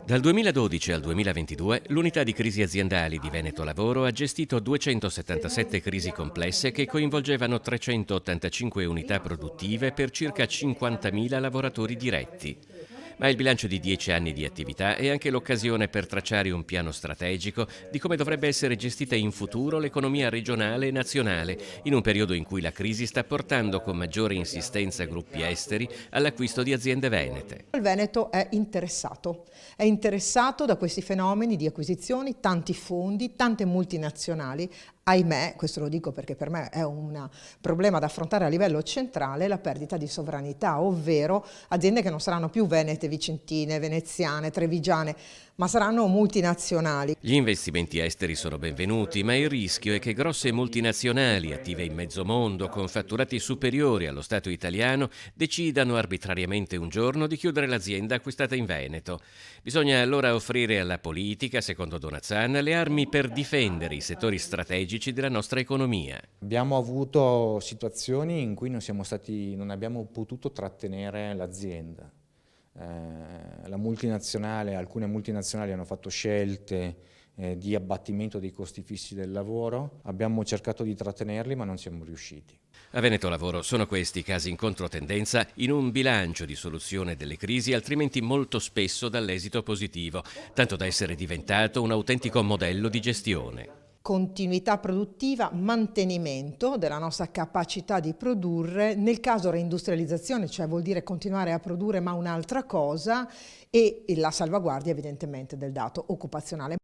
Dal 2012 al 2022 l'unità di crisi aziendali di Veneto Lavoro ha gestito 277 crisi complesse che coinvolgevano 385 unità produttive per circa 50.000 lavoratori diretti. Ma il bilancio di 10 anni di attività è anche l'occasione per tracciare un piano strategico di come dovrebbe essere gestita in futuro l'economia regionale e nazionale, in un periodo in cui la crisi sta portando con maggiore insistenza gruppi esteri all'acquisto di aziende venete. Il Veneto è interessato da questi fenomeni di acquisizioni, tanti fondi, tante multinazionali. Ahimè, questo lo dico perché per me è un problema da affrontare a livello centrale, la perdita di sovranità, ovvero aziende che non saranno più venete, vicentine, veneziane, trevigiane, ma saranno multinazionali. Gli investimenti esteri sono benvenuti, ma il rischio è che grosse multinazionali attive in mezzo mondo, con fatturati superiori allo Stato italiano, decidano arbitrariamente un giorno di chiudere l'azienda acquistata in Veneto. Bisogna allora offrire alla politica, secondo Donazzan, le armi per difendere i settori strategici della nostra economia. Abbiamo avuto situazioni in cui non abbiamo potuto trattenere l'azienda. Alcune multinazionali hanno fatto scelte di abbattimento dei costi fissi del lavoro, abbiamo cercato di trattenerli ma non siamo riusciti. A Veneto Lavoro sono questi casi in controtendenza in un bilancio di soluzione delle crisi altrimenti molto spesso dall'esito positivo, tanto da essere diventato un autentico modello di gestione. Continuità produttiva, mantenimento della nostra capacità di produrre, nel caso reindustrializzazione, cioè vuol dire continuare a produrre ma un'altra cosa, e la salvaguardia evidentemente del dato occupazionale.